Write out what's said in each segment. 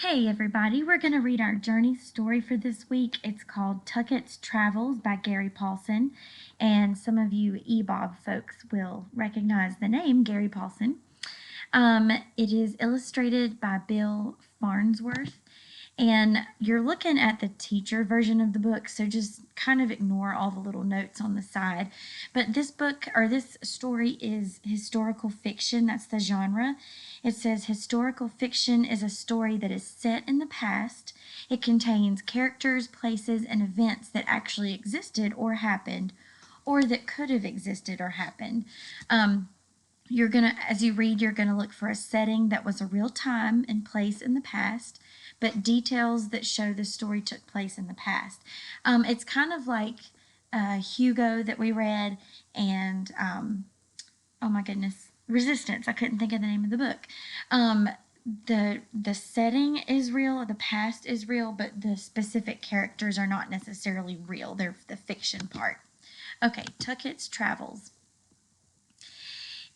Hey everybody, we're going to read our journey story for this week. It's called Tucket's Travels by Gary Paulson, and some of you EBOB folks will recognize the name Gary Paulson. It is illustrated by Bill Farnsworth, and you're looking at the teacher version of the book, so just kind of ignore all the little notes on the side. But this book, or this story, is historical fiction. That's the genre. It says historical fiction is a story that is set in the past. It contains characters, places, and events that actually existed or happened, or that could have existed or happened. As you read, you're gonna look for a setting that was a real time and place in the past, but details that show the story took place in the past. It's kind of like Hugo that we read, and oh my goodness, Resistance. I couldn't think of the name of the book. The setting is real, the past is real, but the specific characters are not necessarily real. They're the fiction part. Okay, Tucket's Travels.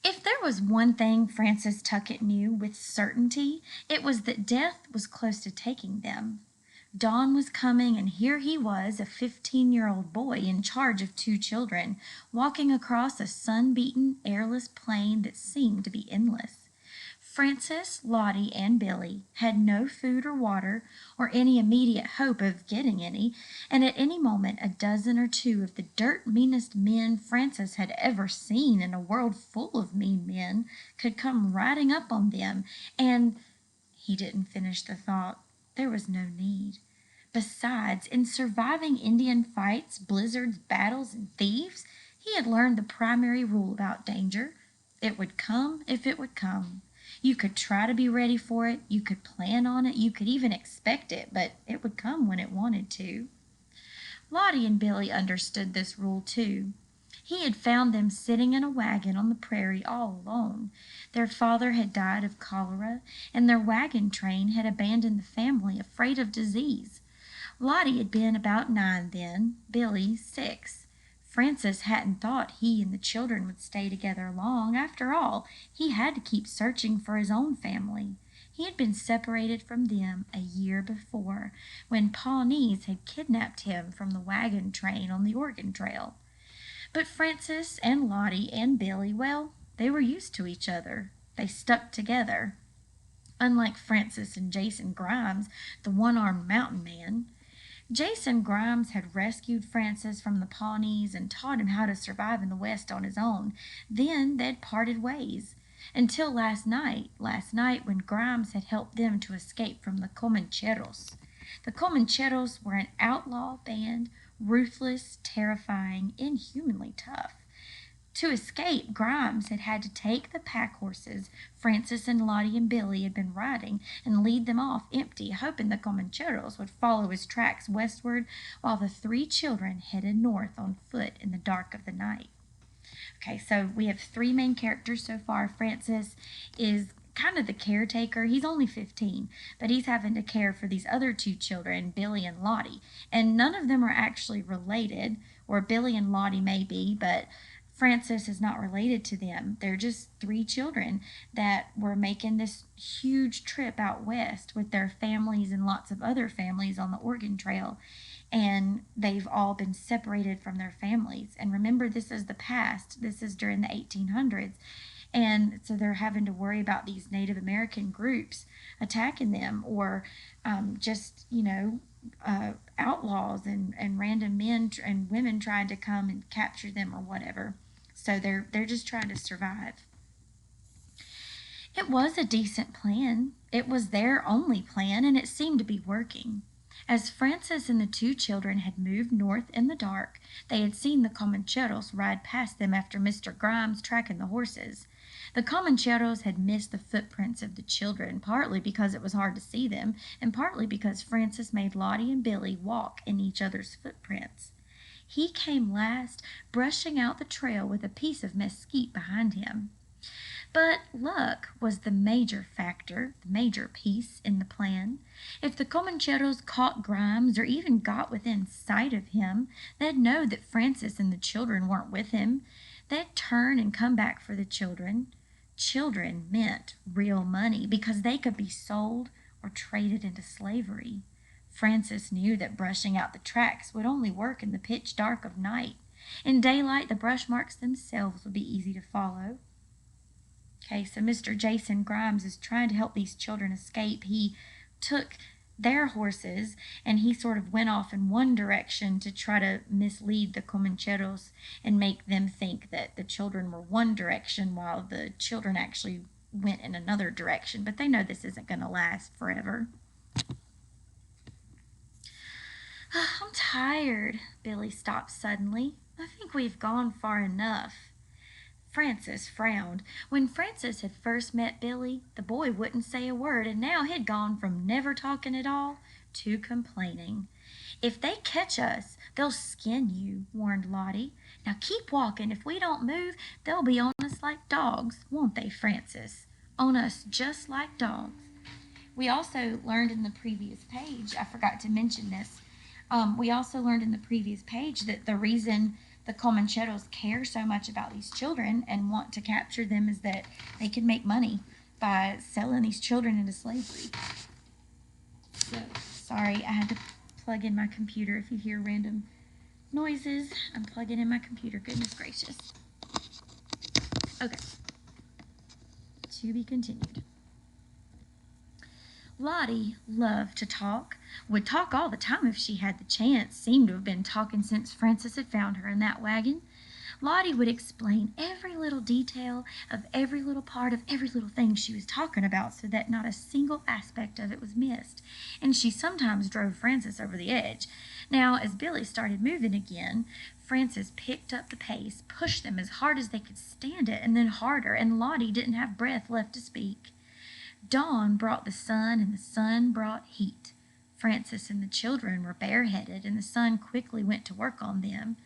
If there was one thing Francis Tucket knew with certainty, it was that death was close to taking them. Dawn was coming, and here he was, a 15-year-old boy in charge of two children, walking across a sun-beaten, airless plain that seemed to be endless. Francis, Lottie, and Billy had no food or water, or any immediate hope of getting any, and at any moment a dozen or two of the dirt meanest men Francis had ever seen in a world full of mean men could come riding up on them, and he didn't finish the thought. There was no need. Besides, in surviving Indian fights, blizzards, battles, and thieves, he had learned the primary rule about danger. It would come if it would come. You could try to be ready for it, you could plan on it, you could even expect it, but it would come when it wanted to. Lottie and Billy understood this rule too. He had found them sitting in a wagon on the prairie all alone. Their father had died of cholera, and their wagon train had abandoned the family, afraid of disease. Lottie had been about 9 then, Billy 6. Francis hadn't thought he and the children would stay together long. After all, he had to keep searching for his own family. He had been separated from them a year before, when Pawnees had kidnapped him from the wagon train on the Oregon Trail. But Francis and Lottie and Billy, well, they were used to each other. They stuck together. Unlike Francis and Jason Grimes, the one-armed mountain man. Jason Grimes had rescued Francis from the Pawnees and taught him how to survive in the West on his own. Then they'd parted ways. Until last night when Grimes had helped them to escape from the Comancheros. The Comancheros were an outlaw band, ruthless, terrifying, inhumanly tough. To escape, Grimes had had to take the pack horses Francis and Lottie and Billy had been riding and lead them off empty, hoping the Comancheros would follow his tracks westward while the three children headed north on foot in the dark of the night. Okay, so we have three main characters so far. Francis is kind of the caretaker. He's only 15, but he's having to care for these other two children, Billy and Lottie. And none of them are actually related, or Billy and Lottie may be, but Francis is not related to them. They're just three children that were making this huge trip out west with their families and lots of other families on the Oregon Trail. And they've all been separated from their families. And remember, this is the past. This is during the 1800s. And so they're having to worry about these Native American groups attacking them, or outlaws and random men and women trying to come and capture them or whatever. So they're just trying to survive. It was a decent plan. It was their only plan, and it seemed to be working. As Francis and the two children had moved north in the dark, they had seen the Comancheros ride past them after Mr. Grimes tracking the horses. The Comancheros had missed the footprints of the children, partly because it was hard to see them, and partly because Francis made Lottie and Billy walk in each other's footprints. He came last, brushing out the trail with a piece of mesquite behind him. But luck was the major factor, the major piece in the plan. If the Comancheros caught Grimes or even got within sight of him, they'd know that Francis and the children weren't with him. They'd turn and come back for the children. Children meant real money because they could be sold or traded into slavery. Frances knew that brushing out the tracks would only work in the pitch dark of night. In daylight, the brush marks themselves would be easy to follow. Okay, so Mr. Jason Grimes is trying to help these children escape. He took their horses and he sort of went off in one direction to try to mislead the Comancheros and make them think that the children were one direction while the children actually went in another direction. But they know this isn't going to last forever. I'm tired. Billy stopped suddenly. I think we've gone far enough. Frances frowned. When Frances had first met Billy, the boy wouldn't say a word, and now he'd gone from never talking at all to complaining. If they catch us, they'll skin you, warned Lottie. Now keep walking. If we don't move, they'll be on us like dogs, won't they, Frances? On us just like dogs. We also learned in the previous page, I forgot to mention this, we also learned in the previous page that the reason the Comancheros care so much about these children and want to capture them is that they can make money by selling these children into slavery. So, sorry, I had to plug in my computer. If you hear random noises, I'm plugging in my computer. Goodness gracious. Okay. To be continued. Lottie loved to talk, would talk all the time if she had the chance, seemed to have been talking since Frances had found her in that wagon. Lottie would explain every little detail of every little part of every little thing she was talking about so that not a single aspect of it was missed, and she sometimes drove Frances over the edge. Now, as Billy started moving again, Frances picked up the pace, pushed them as hard as they could stand it, and then harder, and Lottie didn't have breath left to speak. Dawn brought the sun, and the sun brought heat. Frances and the children were bareheaded, and the sun quickly went to work on them.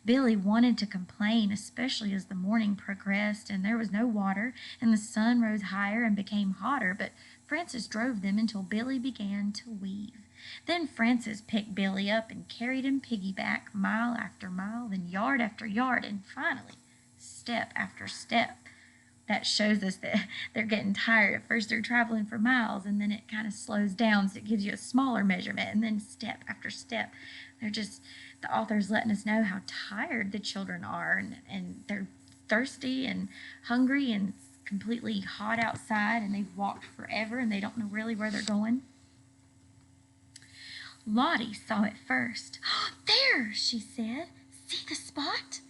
Billy wanted to complain, especially as the morning progressed, and there was no water, and the sun rose higher and became hotter, but Frances drove them until Billy began to weave. Then Frances picked Billy up and carried him piggyback, mile after mile, then yard after yard, and finally, step after step. That shows us that they're getting tired. At first they're traveling for miles, and then it kind of slows down, so it gives you a smaller measurement, and then step after step. The author's letting us know how tired the children are, and they're thirsty and hungry and completely hot outside, and they've walked forever, and they don't know really where they're going. Lottie saw it first. "Oh, there," she said. "See the spot?"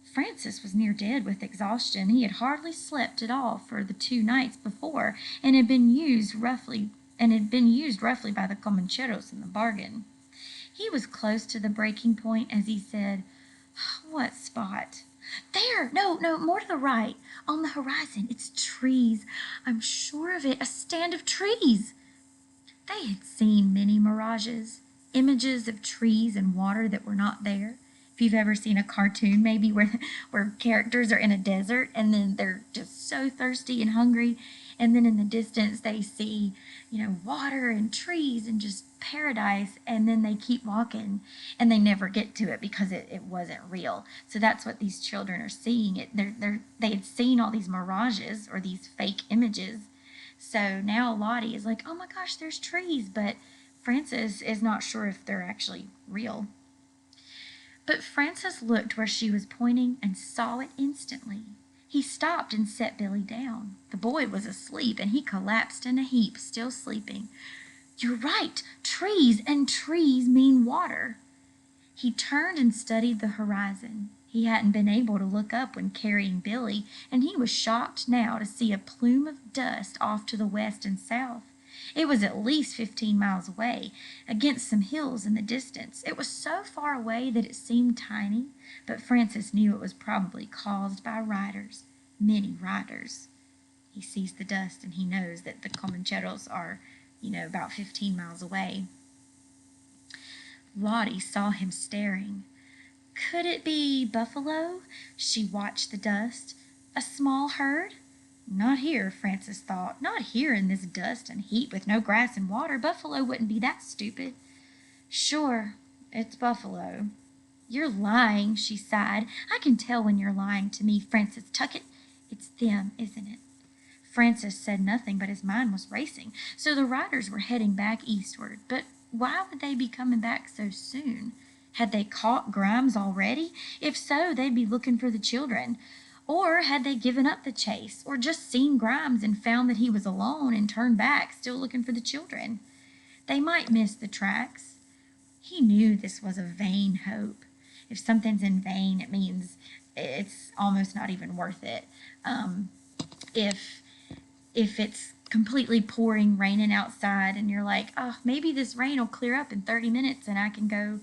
Frances was near dead with exhaustion. He had hardly slept at all for the 2 nights before, and had been used roughly by the Comancheros in the bargain. He was close to the breaking point as he said, "What spot?" "There! No, more to the right. On the horizon. It's trees. I'm sure of it. A stand of trees." They had seen many mirages, images of trees and water that were not there. If you've ever seen a cartoon maybe where characters are in a desert and then they're just so thirsty and hungry, and then in the distance they see, water and trees and just paradise, and then they keep walking and they never get to it because it wasn't real. So that's what these children are seeing. They had seen all these mirages or these fake images. So now Lottie is like, "Oh my gosh, there's trees," but Frances is not sure if they're actually real. But Frances looked where she was pointing and saw it instantly. He stopped and set Billy down. The boy was asleep, and he collapsed in a heap, still sleeping. "You're right, trees, and trees mean water." He turned and studied the horizon. He hadn't been able to look up when carrying Billy, and he was shocked now to see a plume of dust off to the west and south. It was at least 15 miles away, against some hills in the distance. It was so far away that it seemed tiny, but Frances knew it was probably caused by riders, many riders. He sees the dust and he knows that the Comancheros are, about 15 miles away. Lottie saw him staring. Could it be buffalo? She watched the dust. A small herd? Not here, Frances thought. Not here in this dust and heat with no grass and water. Buffalo wouldn't be that stupid. "Sure, it's buffalo." "You're lying," she sighed. "I can tell when you're lying to me, Frances Tucket. It's them, isn't it?" Francis said nothing, but his mind was racing. So the riders were heading back eastward. But why would they be coming back so soon? Had they caught Grimes already? If so, they'd be looking for the children. Or had they given up the chase, or just seen Grimes and found that he was alone and turned back, still looking for the children? They might miss the tracks. He knew this was a vain hope. If something's in vain, it means it's almost not even worth it. If it's completely pouring, raining outside, and you're like, oh, maybe this rain will clear up in 30 minutes and I can go,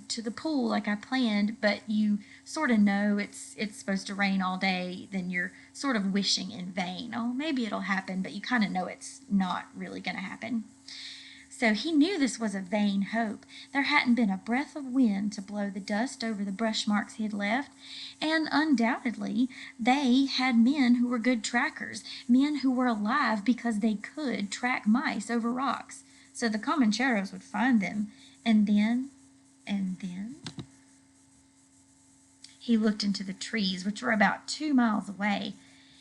to the pool like I planned, but you sort of know it's supposed to rain all day, then you're sort of wishing in vain. Oh, maybe it'll happen, but you kind of know it's not really going to happen. So he knew this was a vain hope. There hadn't been a breath of wind to blow the dust over the brush marks he had left, and undoubtedly they had men who were good trackers, men who were alive because they could track mice over rocks. So the Comancheros would find them, and then he looked into the trees, which were about 2 miles away.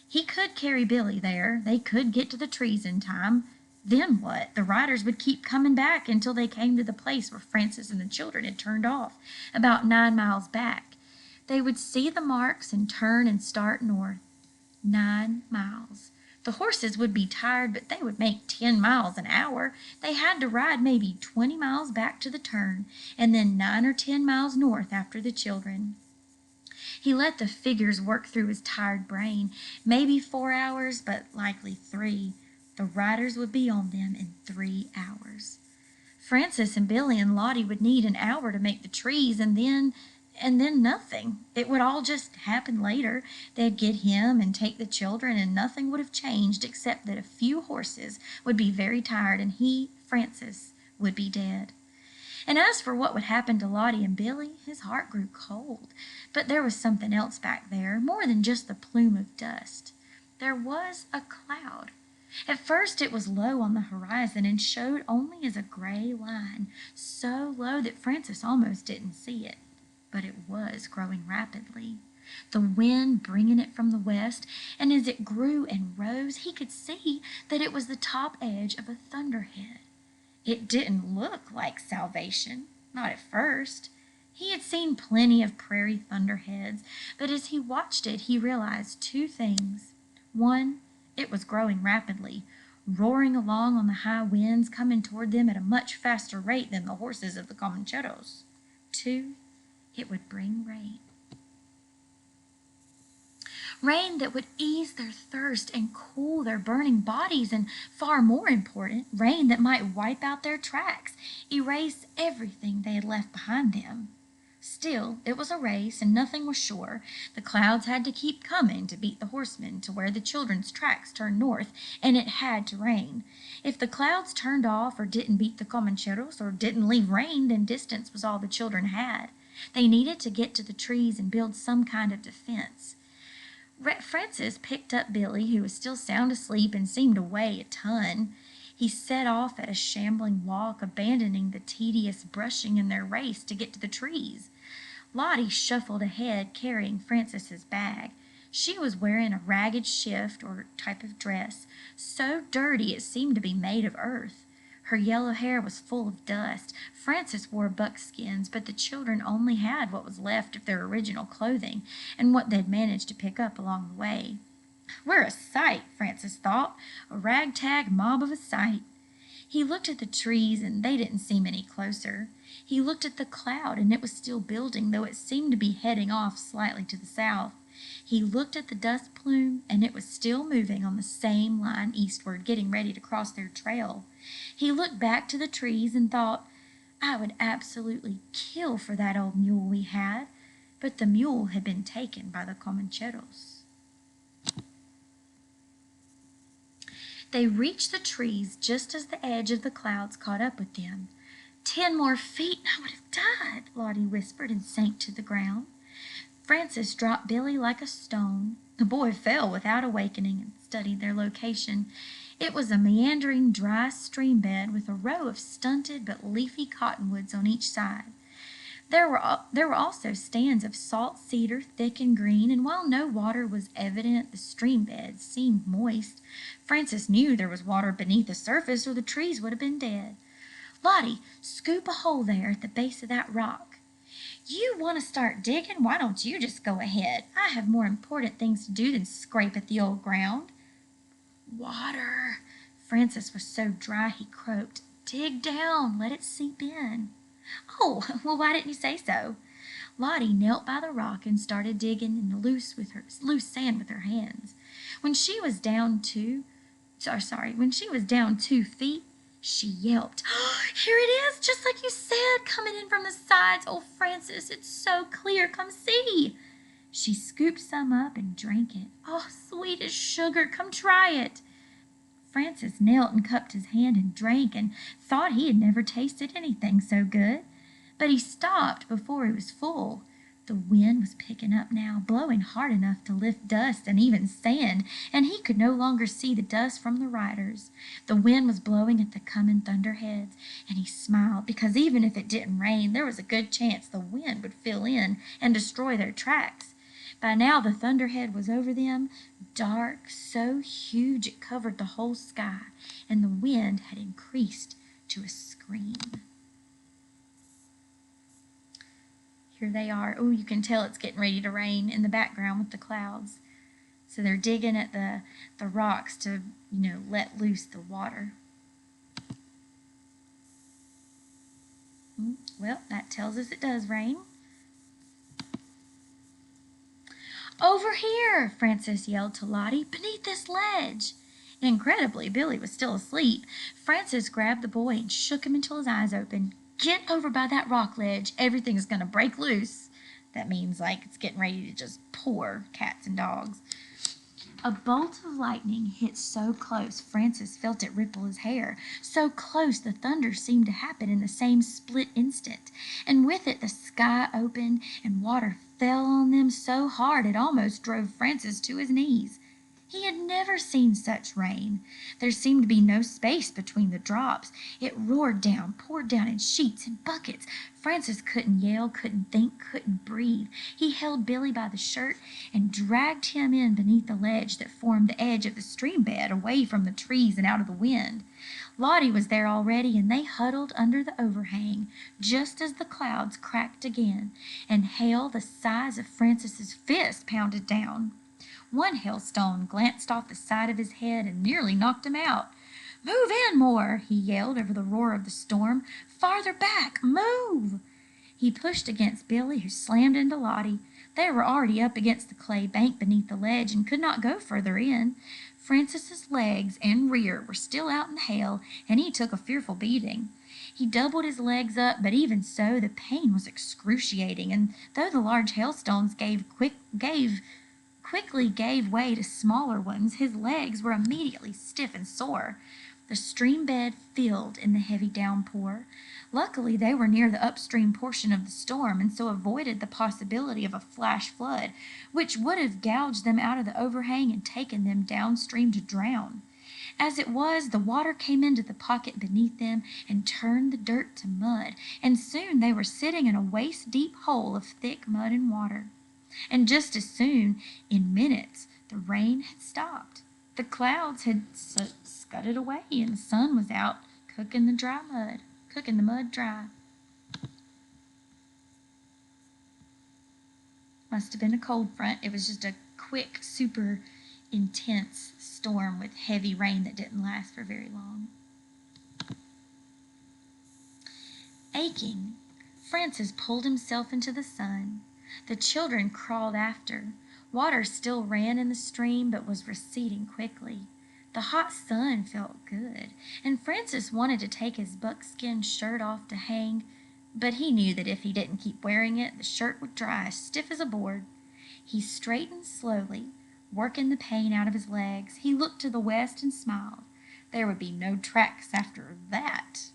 He could carry Billy there. They could get to the trees in time. Then what? The riders would keep coming back until they came to the place where Francis and the children had turned off, about 9 miles back. They would see the marks and turn and start north. 9 miles. The horses would be tired, but they would make 10 miles an hour. They had to ride maybe 20 miles back to the turn, and then 9 or 10 miles north after the children. He let the figures work through his tired brain. Maybe 4 hours, but likely 3. The riders would be on them in 3 hours. Francis and Billy and Lottie would need an hour to make the trees, and then nothing. It would all just happen later. They'd get him and take the children, and nothing would have changed except that a few horses would be very tired, and he, Francis, would be dead. And as for what would happen to Lottie and Billy, his heart grew cold. But there was something else back there, more than just the plume of dust. There was a cloud. At first it was low on the horizon and showed only as a gray line, so low that Francis almost didn't see it. But it was growing rapidly, the wind bringing it from the west, and as it grew and rose, he could see that it was the top edge of a thunderhead. It didn't look like salvation, not at first. He had seen plenty of prairie thunderheads, but as he watched it, he realized 2 things. 1, it was growing rapidly, roaring along on the high winds, coming toward them at a much faster rate than the horses of the Comancheros. 2, it would bring rain. Rain that would ease their thirst and cool their burning bodies, and far more important, rain that might wipe out their tracks, erase everything they had left behind them. Still, it was a race, and nothing was sure. The clouds had to keep coming to beat the horsemen to where the children's tracks turned north, and it had to rain. If the clouds turned off or didn't beat the Comancheros or didn't leave rain, then distance was all the children had. They needed to get to the trees and build some kind of defense. Francis picked up Billy, who was still sound asleep and seemed to weigh a ton. He set off at a shambling walk, abandoning the tedious brushing in their race to get to the trees. Lottie shuffled ahead, carrying Francis's bag. She was wearing a ragged shift or type of dress, so dirty it seemed to be made of earth. Her yellow hair was full of dust. Francis wore buckskins, but the children only had what was left of their original clothing and what they'd managed to pick up along the way. We're a sight, Francis thought, a ragtag mob of a sight. He looked at the trees, and they didn't seem any closer. He looked at the cloud, and it was still building, though it seemed to be heading off slightly to the south. He looked at the dust plume, and it was still moving on the same line eastward, getting ready to cross their trail. He looked back to the trees and thought, I would absolutely kill for that old mule we had, but the mule had been taken by the Comancheros. They reached the trees just as the edge of the clouds caught up with them. 10 more feet and I would have died, Lottie whispered and sank to the ground. Francis dropped Billy like a stone. The boy fell without awakening and studied their location. It was a meandering, dry stream bed with a row of stunted but leafy cottonwoods on each side. There were also stands of salt cedar, thick and green, and while no water was evident, the stream bed seemed moist. Frances knew there was water beneath the surface, or the trees would have been dead. Lottie, scoop a hole there at the base of that rock. You want to start digging? Why don't you just go ahead? I have more important things to do than scrape at the old ground. Water. Francis was so dry he croaked. Dig down. Let it seep in. Oh, well, why didn't you say so? Lottie knelt by the rock and started digging in the loose sand with her hands. When she was down when she was down 2 feet, she yelped. Oh, here it is, just like you said, coming in from the sides. Oh, Frances, it's so clear. Come see. She scooped some up and drank it. Oh, sweet as sugar. Come try it. Francis knelt and cupped his hand and drank and thought he had never tasted anything so good. But he stopped before he was full. The wind was picking up now, blowing hard enough to lift dust and even sand, and he could no longer see the dust from the riders. The wind was blowing at the coming thunderheads, and he smiled because even if it didn't rain, there was a good chance the wind would fill in and destroy their tracks. By now the thunderhead was over them, dark, so huge it covered the whole sky, and the wind had increased to a scream. Here they are. Oh, you can tell it's getting ready to rain in the background with the clouds. So they're digging at the rocks to, let loose the water. Well, that tells us it does rain. Over here, Frances yelled to Lottie, beneath this ledge. Incredibly, Billy was still asleep. Frances grabbed the boy and shook him until his eyes opened. Get over by that rock ledge. Everything's going to break loose. That means like it's getting ready to just pour cats and dogs. A bolt of lightning hit so close Frances felt it ripple his hair. So close the thunder seemed to happen in the same split instant. And with it the sky opened and water fell on them so hard it almost drove Frances to his knees. He had never seen such rain. There seemed to be no space between the drops. It roared down, poured down in sheets and buckets. Francis couldn't yell, couldn't think, couldn't breathe. He held Billy by the shirt and dragged him in beneath the ledge that formed the edge of the stream bed, away from the trees and out of the wind. Lottie was there already, and they huddled under the overhang just as the clouds cracked again, and hail the size of Francis's fist pounded down. One hailstone glanced off the side of his head and nearly knocked him out. Move in more, he yelled over the roar of the storm. Farther back, move! He pushed against Billy, who slammed into Lottie. They were already up against the clay bank beneath the ledge and could not go further in. Francis's legs and rear were still out in the hail, and he took a fearful beating. He doubled his legs up, but even so, the pain was excruciating, and though the large hailstones quickly gave way to smaller ones, his legs were immediately stiff and sore. The stream bed filled in the heavy downpour. Luckily, they were near the upstream portion of the storm, and so avoided the possibility of a flash flood, which would have gouged them out of the overhang and taken them downstream to drown. As it was, the water came into the pocket beneath them and turned the dirt to mud, and soon they were sitting in a waist-deep hole of thick mud and water. And just as soon, in minutes, the rain had stopped. The clouds had scudded away, and the sun was out cooking the mud dry. Must have been a cold front. It was just a quick, super intense storm with heavy rain that didn't last for very long. Aching, Francis pulled himself into the sun. The children crawled after. Water still ran in the stream, but was receding quickly. The hot sun felt good, and Francis wanted to take his buckskin shirt off to hang, but he knew that if he didn't keep wearing it, the shirt would dry as stiff as a board. He straightened slowly, working the pain out of his legs. He looked to the west and smiled. There would be no tracks after that.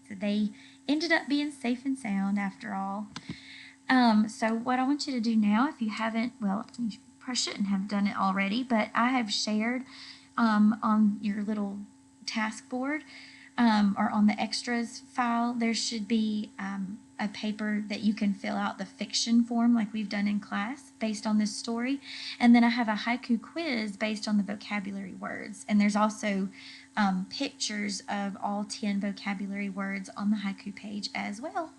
So they ended up being safe and sound after all. So what I want you to do now, if you haven't, well, you probably shouldn't have done it already, but I have shared on your little task board or on the extras file, there should be a paper that you can fill out the fiction form like we've done in class based on this story. And then I have a haiku quiz based on the vocabulary words. And there's also pictures of all 10 vocabulary words on the haiku page as well.